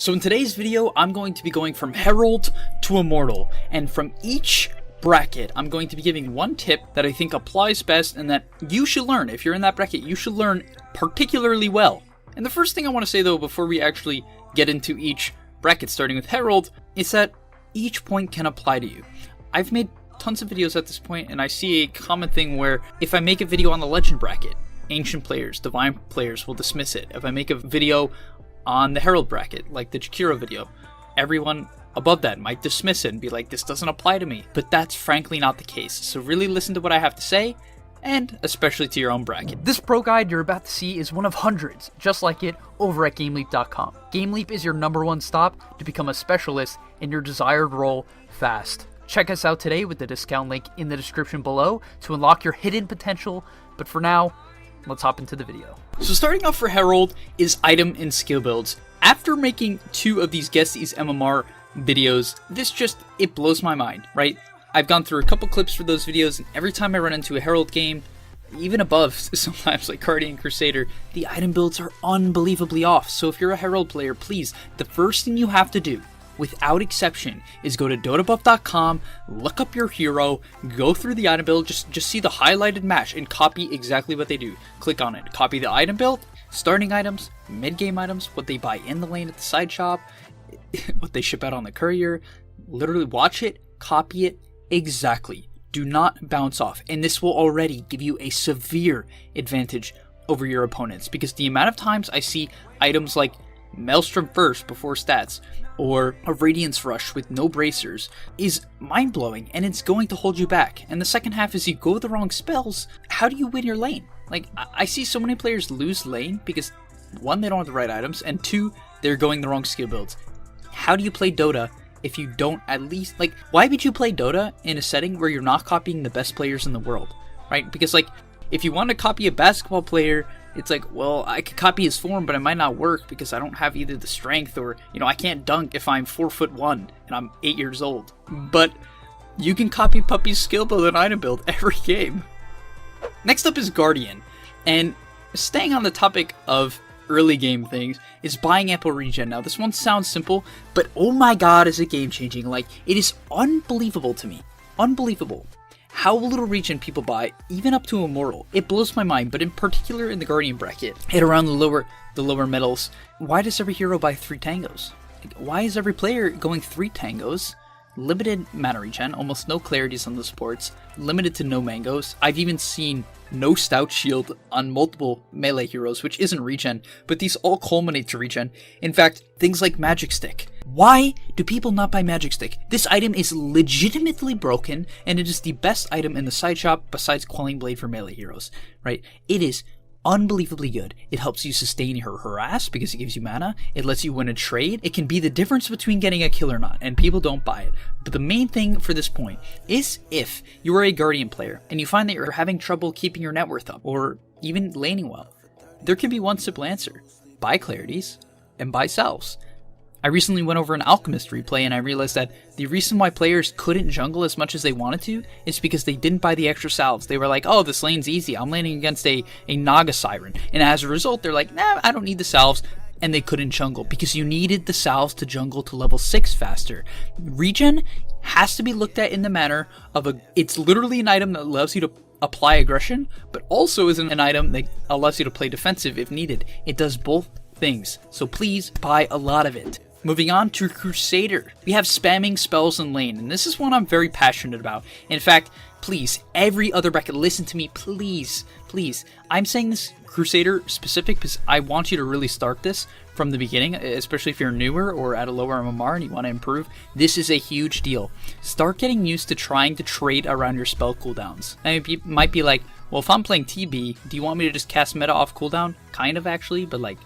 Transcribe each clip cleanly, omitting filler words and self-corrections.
So in today's video, I'm going to be going from Herald to Immortal, and from each bracket, I'm going to be giving one tip that I think applies best and that you should learn. If you're in that bracket, you should learn particularly well. And the first thing I want to say though, before we actually get into each bracket, starting with Herald, is that each point can apply to you. I've made tons of videos at this point, and I see a common thing where if I make a video on the Legend bracket, Ancient players, Divine players will dismiss it. If I make a video on the Herald bracket, like the Jakiro video, everyone above that might dismiss it and be like, this doesn't apply to me. But that's frankly not the case. So really listen to what I have to say, and especially to your own bracket. This pro guide you're about to see is one of hundreds, just like it, over at GameLeap.com. GameLeap is your #1 stop to become a specialist in your desired role fast. Check us out today with the discount link in the description below to unlock your hidden potential, but for now, let's hop into the video. So starting off for Herald is item and skill builds. After making 2 of these Guess These MMR videos, it blows my mind, right? I've gone through a couple clips for those videos, and every time I run into a Herald game, even above sometimes like Guardian Crusader, the item builds are unbelievably off. So if you're a Herald player, please, the first thing you have to do, without exception, is go to dotabuff.com, look up your hero, go through the item build, just see the highlighted match and copy exactly what they do. Click on it, copy the item build, starting items, mid-game items, what they buy in the lane at the side shop, what they ship out on the courier. Literally watch it, copy it exactly. Do not bounce off, and this will already give you a severe advantage over your opponents, because the amount of times I see items like Maelstrom first before stats, or a Radiance Rush with no bracers, is mind-blowing, and it's going to hold you back. And the second half is you go with the wrong spells, how do you win your lane? Like, I see so many players lose lane because 1, they don't have the right items, and 2, they're going the wrong skill builds. How do you play Dota if you don't at least, like, why would you play Dota in a setting where you're not copying the best players in the world, right? Because, like, if you want to copy a basketball player, it's like, well, I could copy his form, but it might not work because I don't have either the strength or, I can't dunk if I'm 4'1" and I'm 8 years old. But you can copy Puppy's skill build and item build every game. Next up is Guardian, and staying on the topic of early game things is buying ample regen. Now this one sounds simple, but oh my god, is it game changing. Like, it is unbelievable to me. Unbelievable how little regen people buy, even up to Immortal. It blows my mind, but in particular in the Guardian bracket, and around the lower medals, why does every hero buy 3 tangos? Like, why is every player going 3 tangos? Limited mana regen, almost no clarities on the supports, limited to no mangoes. I've even seen no stout shield on multiple melee heroes, which isn't regen, but these all culminate to regen. In fact, things like Magic Stick. Why do people not buy Magic Stick? This item is legitimately broken, and it is the best item in the side shop besides Quelling Blade for melee heroes, right? It is unbelievably good. It helps you sustain your harass because it gives you mana. It lets you win a trade. It can be the difference between getting a kill or not, and people don't buy it. But the main thing for this point is if you are a Guardian player and you find that you're having trouble keeping your net worth up or even laning well, there can be one simple answer. Buy clarities and buy salves. I recently went over an Alchemist replay and I realized that the reason why players couldn't jungle as much as they wanted to is because they didn't buy the extra salves. They were like, oh, this lane's easy. I'm laning against a Naga Siren. And as a result, they're like, nah, I don't need the salves. And they couldn't jungle because you needed the salves to jungle to level 6 faster. Regen has to be looked at in the manner of it's literally an item that allows you to apply aggression, but also is an item that allows you to play defensive if needed. It does both things. So please buy a lot of it. Moving on to Crusader, we have spamming spells in lane, and this is one I'm very passionate about. In fact, please, every other bracket, listen to me, please. I'm saying this Crusader specific because I want you to really start this from the beginning, especially if you're newer or at a lower MMR and you want to improve. This is a huge deal. Start getting used to trying to trade around your spell cooldowns. I mean, you might be like, well, if I'm playing TB, do you want me to just cast meta off cooldown? Kind of, actually, but like,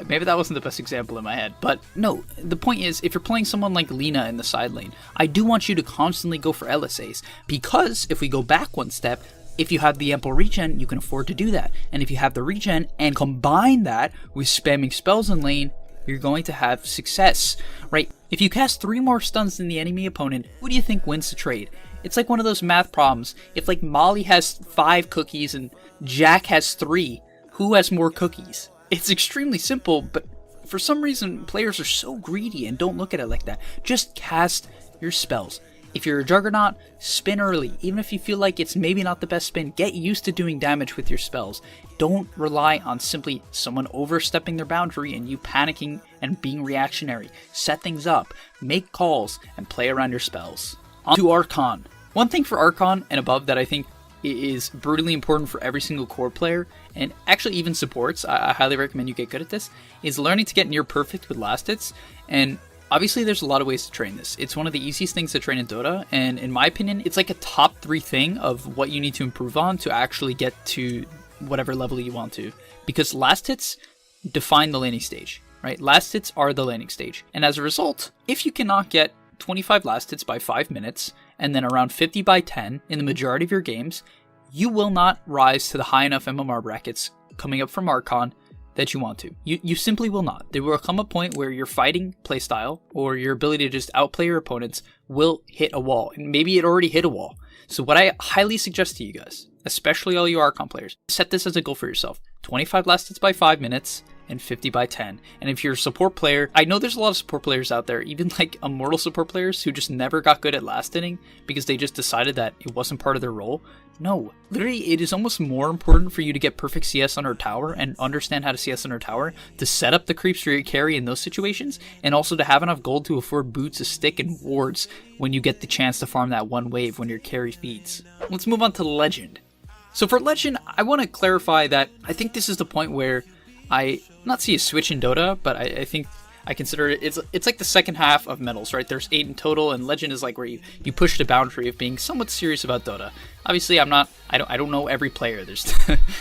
maybe that wasn't the best example in my head, but no, the point is, if you're playing someone like Lina in the side lane, I do want you to constantly go for LSAs, because if we go back one step, if you have the ample regen, you can afford to do that, and if you have the regen and combine that with spamming spells in lane, you're going to have success, right? If you cast 3 more stuns than the enemy opponent, who do you think wins the trade? It's like one of those math problems. If like Molly has 5 cookies and Jack has 3, who has more cookies? It's extremely simple, but for some reason, players are so greedy and don't look at it like that. Just cast your spells. If you're a Juggernaut, spin early. Even if you feel like it's maybe not the best spin, get used to doing damage with your spells. Don't rely on simply someone overstepping their boundary and you panicking and being reactionary. Set things up, make calls, and play around your spells. On to Archon. One thing for Archon and above that I think is brutally important for every single core player, and actually even supports, I highly recommend you get good at this, is learning to get near perfect with last hits. And obviously there's a lot of ways to train this. It's one of the easiest things to train in Dota, and in my opinion, it's like a top 3 thing of what you need to improve on to actually get to whatever level you want to. Because last hits define the laning stage, right? Last hits are the laning stage. And as a result, if you cannot get 25 last hits by 5 minutes, and then around 50 by 10 in the majority of your games, you will not rise to the high enough MMR brackets coming up from Archon that you want to. You simply will not. There will come a point where your fighting playstyle or your ability to just outplay your opponents will hit a wall. And maybe it already hit a wall. So what I highly suggest to you guys, especially all you Archon players, set this as a goal for yourself. 25 last hits by 5 minutes and 50 by 10. And if you're a support player, I know there's a lot of support players out there, even like immortal support players who just never got good at last hitting because they just decided that it wasn't part of their role. No, literally it is almost more important for you to get perfect CS under tower and understand how to CS under tower, to set up the creeps for your carry in those situations, and also to have enough gold to afford boots, a stick, and wards when you get the chance to farm that one wave when your carry feeds. Let's move on to Legend. So for Legend, I want to clarify that I think this is the point where I not see a switch in Dota, but I think I consider it's like the second half of Metals, right? There's 8 in total, and Legend is like where you push the boundary of being somewhat serious about Dota. Obviously, I don't know every player. There's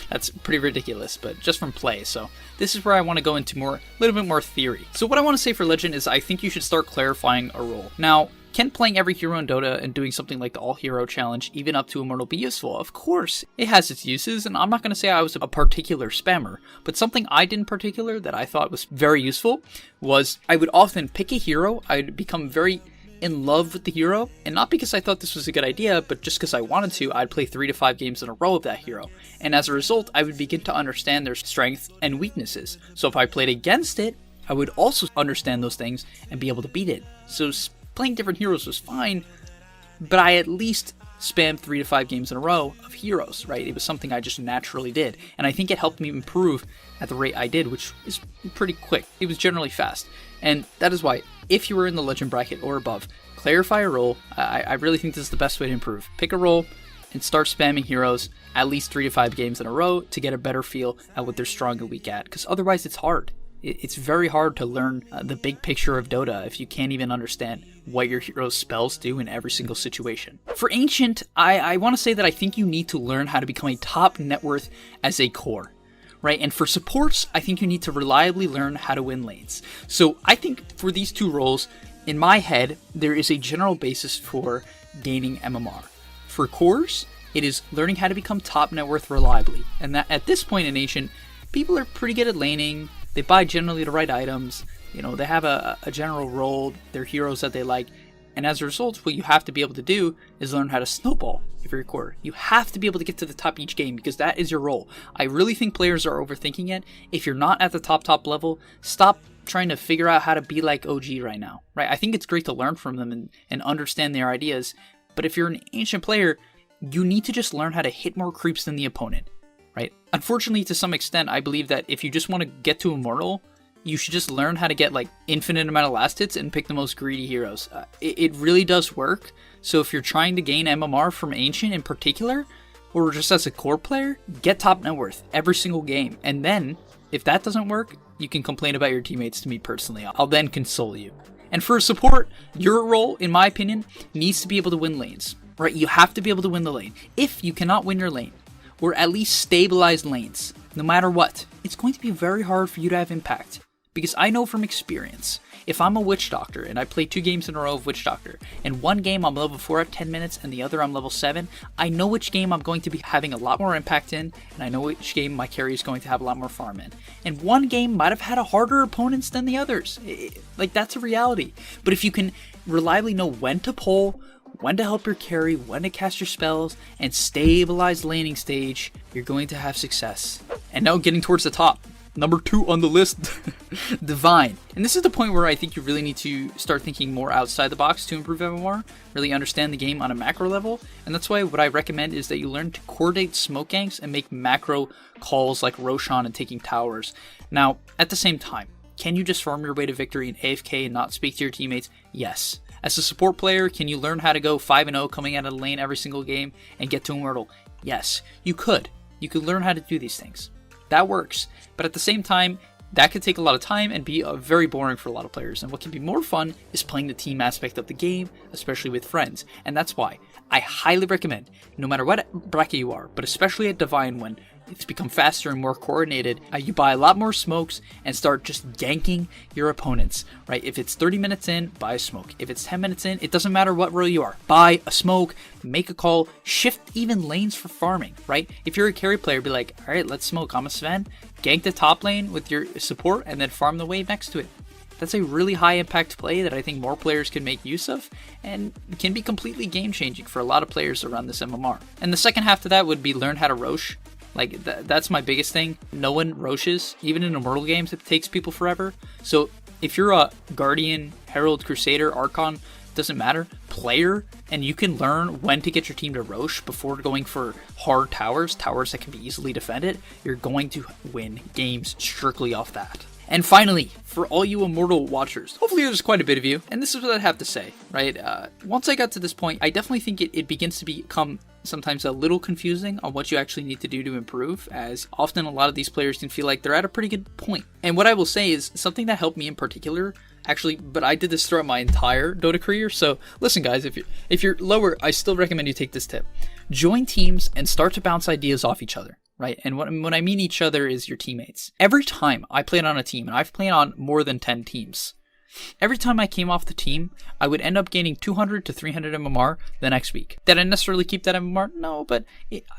that's pretty ridiculous, but just from play. So this is where I want to go into a little bit more theory. So what I want to say for Legend is I think you should start clarifying a role. Now, can playing every hero in Dota and doing something like the all-hero challenge, even up to Immortal, be useful? Of course, it has its uses, and I'm not going to say I was a particular spammer, but something I did in particular that I thought was very useful was I would often pick a hero, I'd become very in love with the hero, and not because I thought this was a good idea, but just because I wanted to, I'd play 3 to 5 games in a row of that hero, and as a result, I would begin to understand their strengths and weaknesses. So if I played against it, I would also understand those things and be able to beat it. So playing different heroes was fine, but I at least spammed 3 to 5 games in a row of heroes, right? It was something I just naturally did, and I think it helped me improve at the rate I did, which is pretty quick. It was generally fast, and that is why, if you were in the Legend bracket or above, clarify a role. I really think this is the best way to improve. Pick a role and start spamming heroes at least 3 to 5 games in a row to get a better feel at what they're strong and weak at, because otherwise it's hard. It's very hard to learn the big picture of Dota if you can't even understand what your hero's spells do in every single situation. For Ancient, I want to say that I think you need to learn how to become a top net worth as a core, right? And for supports, I think you need to reliably learn how to win lanes. So I think for these 2 roles, in my head, there is a general basis for gaining MMR. For cores, it is learning how to become top net worth reliably. And that at this point in Ancient, people are pretty good at laning. They buy generally the right items, they have a general role, they're heroes that they like, and as a result, what you have to be able to do is learn how to snowball if you're a core. You have to be able to get to the top each game because that is your role. I really think players are overthinking it. If you're not at the top level, stop trying to figure out how to be like OG right now, right? I think it's great to learn from them and understand their ideas, but if you're an Ancient player, you need to just learn how to hit more creeps than the opponent. Right? Unfortunately, to some extent, I believe that if you just want to get to Immortal, you should just learn how to get like infinite amount of last hits and pick the most greedy heroes. It really does work. So if you're trying to gain MMR from Ancient in particular, or just as a core player, get top net worth every single game. And then, if that doesn't work, you can complain about your teammates to me personally. I'll then console you. And for support, your role, in my opinion, needs to be able to win lanes. Right? You have to be able to win the lane. If you cannot win your lane, or at least stabilize lanes, no matter what, it's going to be very hard for you to have impact. Because I know from experience, if I'm a Witch Doctor and I play 2 games in a row of Witch Doctor, and one game I'm level 4 at 10 minutes and the other I'm level 7, I know which game I'm going to be having a lot more impact in, and I know which game my carry is going to have a lot more farm in. And one game might have had a harder opponents than the others. That's a reality. But if you can reliably know when to pull, when to help your carry, when to cast your spells, and stabilize laning stage, you're going to have success. And now getting towards the top. number 2 on the list, Divine. And this is the point where I think you really need to start thinking more outside the box to improve MMR, really understand the game on a macro level. And that's why what I recommend is that you learn to coordinate smoke ganks and make macro calls like Roshan and taking towers. Now, at the same time, can you just farm your way to victory in AFK and not speak to your teammates? Yes. As a support player, can you learn how to go 5-0 coming out of the lane every single game and get to Immortal? Yes, you could. You could learn how to do these things. That works. But at the same time, that could take a lot of time and be very boring for a lot of players. And what can be more fun is playing the team aspect of the game, especially with friends. And that's why I highly recommend, no matter what bracket you are, but especially at Divine when it's become faster and more coordinated, you buy a lot more smokes and start just ganking your opponents, right? If it's 30 minutes in, buy a smoke. If it's 10 minutes in, it doesn't matter what row you are. Buy a smoke, make a call, shift even lanes for farming, right? If you're a carry player, be like, all right, let's smoke. I'm a Sven. Gank the top lane with your support and then farm the wave next to it. That's a really high impact play that I think more players can make use of and can be completely game changing for a lot of players around this MMR. And the second half to that would be learn how to Rosh. Like, that's my biggest thing. No one Roshes. Even in Immortal games, it takes people forever. So if you're a Guardian, Herald, Crusader, Archon, doesn't matter, player, and you can learn when to get your team to Rosh before going for hard towers that can be easily defended, you're going to win games strictly off that. And finally, for all you Immortal watchers, hopefully there's quite a bit of you, and this is what I have to say, right? Once I got to this point, I definitely think it begins to become sometimes a little confusing on what you actually need to do to improve, as often a lot of these players can feel like they're at a pretty good point. And what I will say is something that helped me in particular, actually, but I did this throughout my entire Dota career, so listen guys, if you're lower, I still recommend you take this tip. Join teams and start to bounce ideas off each other. Right, and when I mean each other is your teammates. Every time I played on a team, and I've played on more than 10 teams, every time I came off the team, I would end up gaining 200 to 300 MMR the next week. Did I necessarily keep that MMR? No, but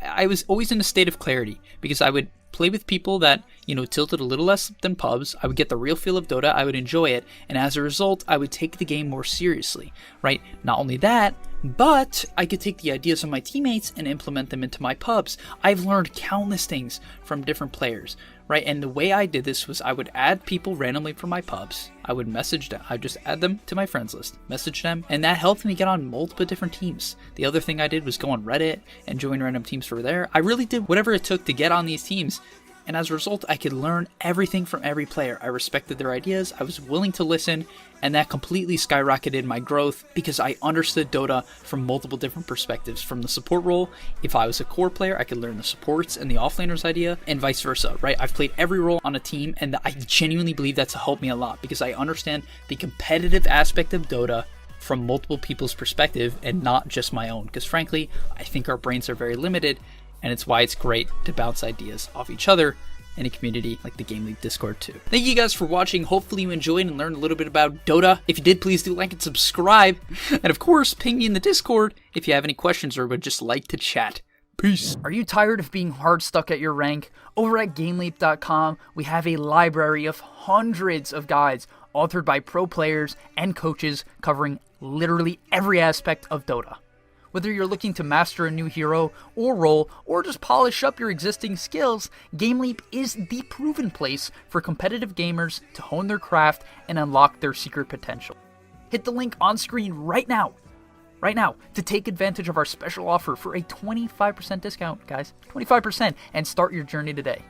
I was always in a state of clarity because I would play with people that, tilted a little less than pubs. I would get the real feel of Dota, I would enjoy it, and as a result, I would take the game more seriously, right? Not only that, but I could take the ideas of my teammates and implement them into my pubs. I've learned countless things from different players, right? And the way I did this was I would add people randomly from my pubs. I would message them. I just add them to my friends list, message them, and that helped me get on multiple different teams. The other thing I did was go on Reddit and join random teams for there. I really did whatever it took to get on these teams. And as a result, I could learn everything from every player. I respected their ideas, I was willing to listen, and that completely skyrocketed my growth because I understood Dota from multiple different perspectives. From the support role, if I was a core player, I could learn the supports and the offlaners idea, and vice versa, right? I've played every role on a team, and I genuinely believe that's helped me a lot because I understand the competitive aspect of Dota from multiple people's perspective and not just my own. Because frankly, I think our brains are very limited, and it's why it's great to bounce ideas off each other in a community like the Game League Discord too. Thank you guys for watching. Hopefully you enjoyed and learned a little bit about Dota. If you did, please do like and subscribe. And of course, ping me in the Discord if you have any questions or would just like to chat. Peace. Are you tired of being hard stuck at your rank? Over at GameLeap.com, we have a library of hundreds of guides authored by pro players and coaches covering literally every aspect of Dota. Whether you're looking to master a new hero or role, or just polish up your existing skills, GameLeap is the proven place for competitive gamers to hone their craft and unlock their secret potential. Hit the link on screen right now, to take advantage of our special offer for a 25% discount, guys. 25%, and start your journey today.